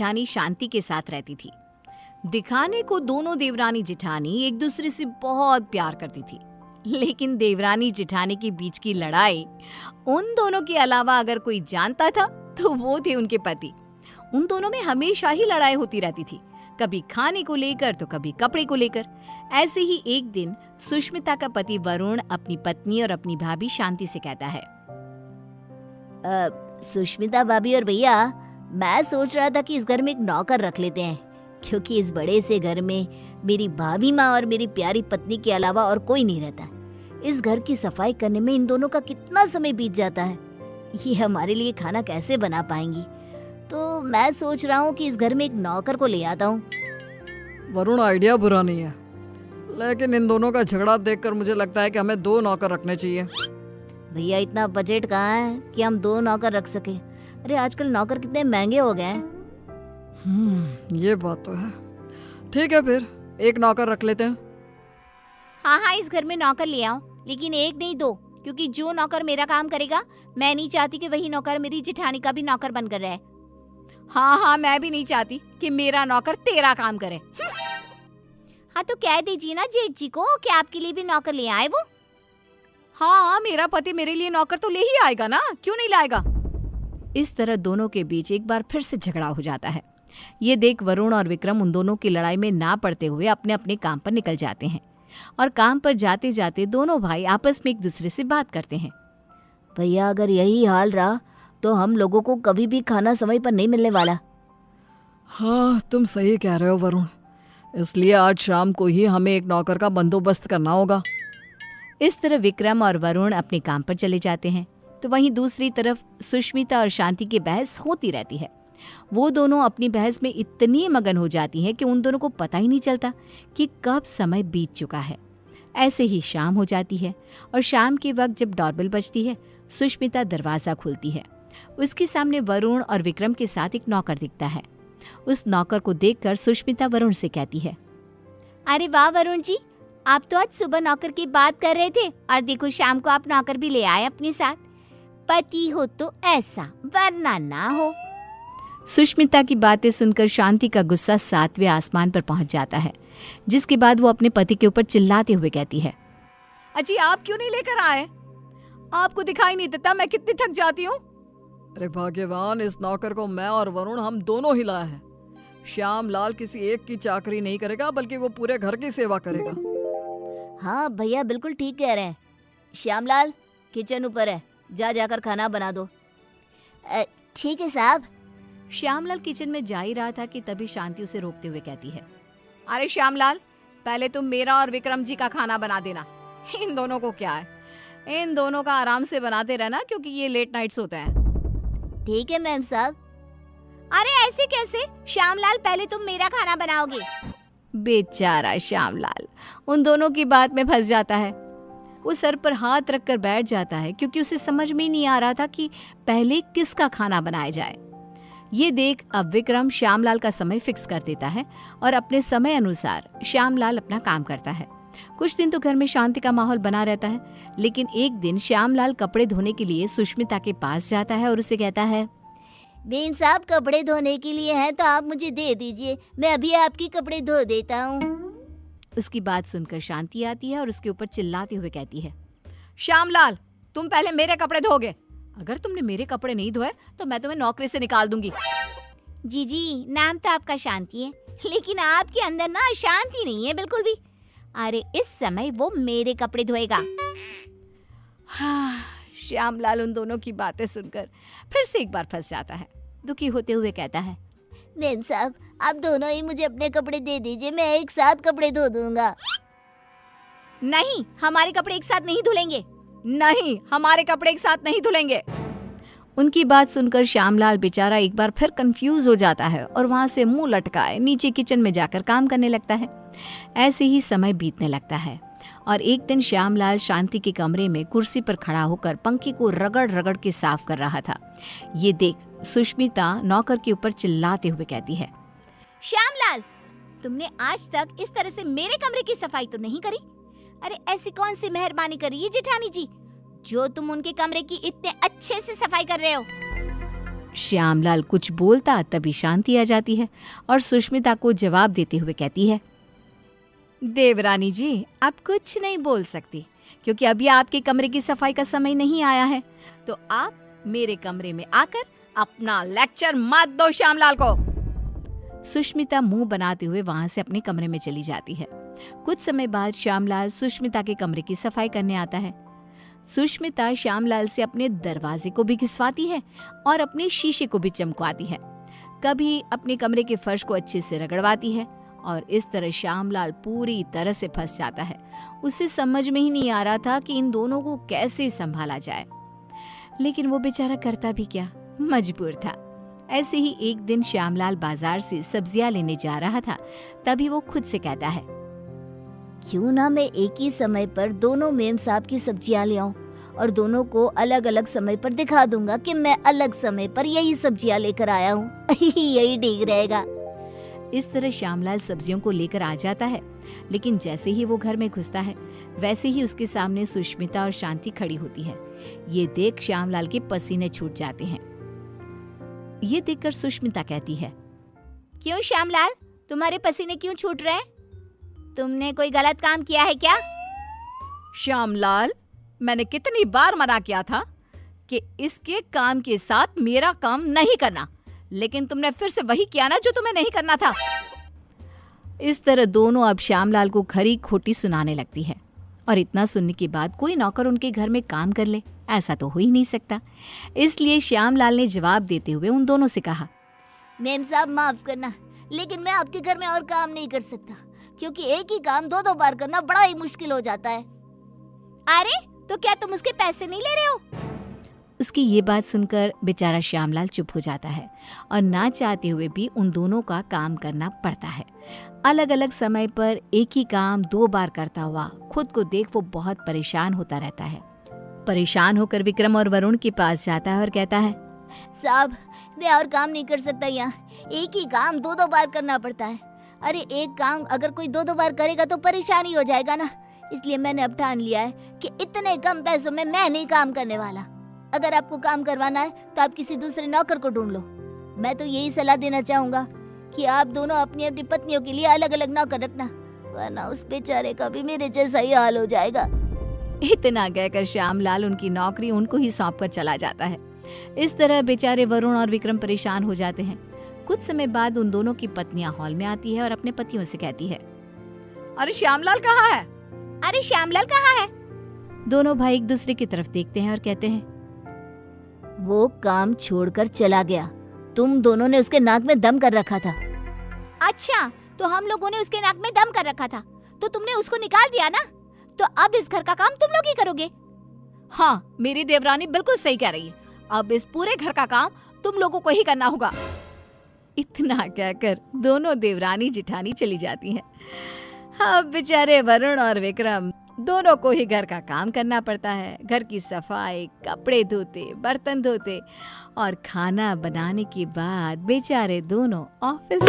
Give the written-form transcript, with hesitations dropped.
जेठानी शांति के साथ रहती थी। दिखाने को दोनों देवरानी जेठानी एक दूसरे से बहुत प्यार करती थी, लेकिन देवरानी जेठानी के बीच की लड़ाई उन दोनों के अलावा अगर कोई जानता था तो वो थे उनके पति। उन दोनों में हमेशा ही लड़ाई होती रहती थी, कभी खाने को लेकर तो कभी कपड़े को लेकर। ऐसे ही एक दिन सुष्मिता का पति वरुण अपनी पत्नी और अपनी भाभी शांति से कहता है, सुष्मिता भाभी और भैया, मैं सोच रहा था कि इस घर में एक नौकर रख लेते हैं, क्योंकि इस बड़े से घर में मेरी भाभी माँ और मेरी प्यारी पत्नी के अलावा और कोई नहीं रहता। इस घर की सफाई करने में इन दोनों का कितना समय बीत जाता है, ये हमारे लिए खाना कैसे बना पाएंगी। तो मैं सोच रहा हूँ कि इस घर में एक नौकर को ले आता हूँ। वरुण, आइडिया बुरा नहीं है, लेकिन इन दोनों का झगड़ा देखकर मुझे लगता है कि हमें 2 नौकर रखने चाहिए। भैया, इतना बजट कहाँ है कि हम 2 नौकर रख सके। अरे आजकल नौकर कितने महंगे हो गए हैं। ये बात तो है। ठीक है, फिर 1 नौकर रख लेते हैं। हाँ, इस घर में नौकर ले आओ, लेकिन 1 नहीं 2, क्योंकि जो नौकर मेरा काम करेगा, मैं नहीं चाहती कि वही नौकर मेरी जेठानी का भी नौकर बनकर रहे। हाँ, मैं भी नहीं चाहती कि मेरा नौकर तेरा काम करे। हाँ, तो कह दीजिए ना जेठ जी को कि आपके लिए भी नौकर ले आए वो। हाँ, मेरा पति मेरे लिए नौकर तो ले ही आएगा ना, क्यों नहीं लाएगा। इस तरह दोनों के बीच एक बार फिर से झगड़ा हो जाता है। ये देख वरुण और विक्रम उन दोनों की लड़ाई में ना पड़ते हुए अपने अपने काम पर निकल जाते हैं, और काम पर जाते जाते दोनों भाई आपस में एक दूसरे से बात करते हैं। भैया, अगर यही हाल रहा तो हम लोगों को कभी भी खाना समय पर नहीं मिलने वाला। हाँ, तुम सही कह रहे हो वरुण, इसलिए आज शाम को ही हमें एक नौकर का बंदोबस्त करना होगा। इस तरह विक्रम और वरुण अपने काम पर चले जाते हैं, तो वहीं दूसरी तरफ सुष्मिता और शांति की बहस होती रहती है। वो दोनों अपनी बहस में इतनी मगन हो जाती हैं कि उन दोनों को पता ही नहीं चलता कि कब समय बीत चुका है। ऐसे ही शाम हो जाती है, और शाम के वक्त जब डोरबेल बजती है, सुष्मिता दरवाजा खोलती है। उसके सामने वरुण और विक्रम के साथ एक नौकर दिखता है। उस नौकर को देखकर सुष्मिता वरुण से कहती है, अरे वाह वरुण जी, आप तो आज सुबह नौकर की बात कर रहे थे, और देखो शाम को आप नौकर भी ले आए अपने साथ। पति हो तो ऐसा, वरना ना हो। सुष्मिता की बातें सुनकर शांति का गुस्सा 7वें आसमान पर पहुंच जाता है, जिसके बाद वो अपने पति के ऊपर चिल्लाते हुए कहती है, अजी आप क्यों नहीं लेकर आए? आपको दिखाई नहीं देता मैं कितनी थक जाती हूँ? अरे भाग्यवान, इस नौकर को मैं और वरुण हम दोनों ही लाए हैं। श्याम लाल किसी एक की चाकरी नहीं करेगा, बल्कि वो पूरे घर की सेवा करेगा। हाँ भैया, बिल्कुल ठीक कह रहे हैं। श्यामलाल, किचन ऊपर है, जाकर खाना बना दो। ठीक है साहब। श्यामलाल किचन में जा ही रहा था कि तभी शांति उसे रोकते हुए कहती है, अरे श्यामलाल, पहले तुम मेरा और विक्रम जी का खाना बना देना। इन दोनों को क्या है, इन दोनों का आराम से बनाते रहना, क्योंकि ये लेट नाइट्स होते हैं। ठीक है मैम साहब। अरे ऐसे कैसे? श्यामलाल, पहले तुम मेरा खाना बनाओगे। बेचारा श्यामलाल उन दोनों की बात में फंस जाता है। वो सर पर हाथ रखकर बैठ जाता है, क्योंकि उसे समझ में ही नहीं आ रहा था कि पहले किसका खाना बनाया जाए। ये देख अब विक्रम श्यामलाल का समय फिक्स कर देता है, और अपने समय अनुसार श्यामलाल अपना काम करता है। कुछ दिन तो घर में शांति का माहौल बना रहता है, लेकिन एक दिन श्यामलाल कपड़े धोने के लिए सुष्मिता के पास जाता है और उसे कहता है, बेन साहब, कपड़े धोने के लिए हैं तो आप मुझे दे दीजिए, मैं अभी आपकी कपड़े धो देता हूँ। उसकी बात सुनकर शांति आती है और उसके ऊपर चिल्लाते हुए कहती है, श्यामलाल, तुम पहले मेरे कपड़े धोगे। अगर तुमने मेरे कपड़े नहीं धोए तो मैं तुम्हें नौकरी से निकाल दूंगी। जी, नाम तो आपका शांति है, लेकिन आपके अंदर ना शांति नहीं है बिल्कुल भी। अरे इस समय वो मेरे कपड़े धोएगा। हाँ, श्यामलाल उन दोनों की बातें सुनकर फिर से एक बार फंस जाता है। दुखी होते हुए कहता है, मैम साहब, आप दोनों ही मुझे अपने कपड़े दे दीजिए, मैं एक साथ कपड़े धो दूंगा। नहीं, हमारे कपड़े एक साथ नहीं धुलेंगे। नहीं, हमारे कपड़े एक साथ नहीं धुलेंगे। उनकी बात सुनकर श्यामलाल बेचारा एक बार फिर कंफ्यूज हो जाता है और वहां से मुंह लटकाए नीचे किचन में जाकर काम करने लगता है। ऐसे ही समय बीतने लगता है, और एक दिन श्यामलाल शांति के कमरे में कुर्सी पर खड़ा होकर पंखे को रगड़ रगड़ के साफ कर रहा था। ये देख सुष्मिता नौकर के ऊपर चिल्लाते हुए कहती है, श्यामलाल, तुमने आज तक इस तरह से मेरे कमरे की सफाई तो नहीं करी। अरे ऐसी कौन सी मेहरबानी करी है जेठानी जी, जो तुम उनके कमरे की इतने अच्छे से सफाई कर रहे हो। श्यामलाल कुछ बोलता तभी शांति आ जाती है और सुष्मिता को जवाब देते हुए कहती है, देवरानी जी, आप कुछ नहीं बोल सकती क्योंकि अभी आपके कमरे की सफाई का समय नहीं आया है, तो आप मेरे कमरे में आकर अपना लेक्चर मत दो श्यामलाल को। सुष्मिता मुंह बनाते हुए वहां से अपने कमरे में चली जाती है। कुछ समय बाद श्यामलाल सुष्मिता के कमरे की सफाई करने आता है। सुष्मिता श्यामलाल से अपने दरवाजे को भी घिसवाती है और अपने शीशे को भी चमकवाती है। कभी अपने कमरे के फर्श को अच्छे से रगड़वाती है और इस तरह श्यामलाल पूरी तरह से फंस जाता है। उसे समझ में ही नहीं आ रहा था कि इन दोनों को कैसे संभाला जाए, लेकिन वो बेचारा करता भी क्या, मजबूर था। ऐसे ही एक दिन श्यामलाल बाजार से सब्जियां लेने जा रहा था, तभी वो खुद से कहता है, क्यों ना मैं एक ही समय पर दोनों मेम साहब की सब्जियां ले आऊं और दोनों को अलग अलग समय पर दिखा दूंगा कि मैं अलग समय पर यही सब्जियां लेकर आया हूँ। यही ठीक रहेगा। इस तरह श्यामलाल सब्जियों को लेकर आ जाता है, लेकिन जैसे ही वो घर में घुसता है वैसे ही उसके सामने सुष्मिता और शांति खड़ी होती है। ये देख श्यामलाल के पसीने छूट जाते हैं। ये देखकर सुष्मिता कहती है, क्यों श्यामलाल, तुम्हारे पसीने क्यों छूट रहे हैं? तुमने कोई गलत काम किया है क्या? श्यामलाल, मैंने कितनी बार मना किया था कि इसके काम के साथ मेरा काम नहीं करना, लेकिन तुमने फिर से वही किया ना जो तुम्हें नहीं करना था। इस तरह दोनों अब श्यामलाल को खरी खोटी सुनाने लगती है और इतना सुनने के बाद कोई नौकर उनके घर में काम कर ले, ऐसा तो हो ही नहीं सकता। इसलिए श्यामलाल ने जवाब देते हुए उन दोनों से कहा, मेम साहब माफ करना, लेकिन मैं आपके घर में और काम नहीं कर सकता क्योंकि एक ही काम दो दो बार करना बड़ा ही मुश्किल हो जाता है। अरे तो क्या तुम उसके पैसे नहीं ले रहे हो? उसकी ये बात सुनकर बेचारा श्यामलाल चुप हो जाता है और ना चाहते हुए भी उन दोनों का काम करना पड़ता है। अलग अलग समय पर एक ही काम 2 बार करता हुआ खुद को देख वो बहुत परेशान होता रहता है। परेशान होकर विक्रम और वरुण के पास जाता है और कहता है, साहब मैं और काम नहीं कर सकता, यहाँ एक ही काम 2 बार करना पड़ता है। अरे एक काम अगर कोई 2 बार करेगा तो परेशानी हो जाएगा ना, इसलिए मैंने अब ठान लिया है कि इतने कम पैसों में मैं नहीं काम करने वाला। अगर आपको काम करवाना है तो आप किसी दूसरे नौकर को ढूंढ लो। मैं तो यही सलाह देना चाहूंगा कि आप दोनों अपनी अपनी पत्नियों के लिए अलग अलग नौकर रखना, वरना उस बेचारे का भी मेरे जैसा ही हाल हो जाएगा। इतना कहकर श्यामलाल उनकी नौकरी उनको ही सौंप कर चला जाता है। इस तरह बेचारे वरुण और विक्रम परेशान हो जाते हैं। कुछ समय बाद उन दोनों की पत्नियां हॉल में आती है और अपने पतियों से कहती है, अरे श्यामलाल कहाँ है? अरे श्यामलाल कहाँ है? दोनों भाई एक दूसरे की तरफ देखते हैं और कहते हैं, वो काम छोड़कर चला गया, तुम दोनों ने उसके नाक में दम कर रखा था। अच्छा, तो हम लोगों ने उसके नाक में दम कर रखा था तो तुमने उसको निकाल दिया ना, तो अब इस घर का काम तुम लोग ही करोगे। हाँ, मेरी देवरानी बिल्कुल सही कह रही है, अब इस पूरे घर का काम तुम लोगों को ही करना होगा। इतना कहकर दोनों देवरानी जिठानी चली जाती हैं। अब बेचारे वरुण और विक्रम दोनों को ही घर का काम करना पड़ता है। घर की सफाई, कपड़े धोते, बर्तन धोते और खाना बनाने के बाद बेचारे दोनों ऑफिस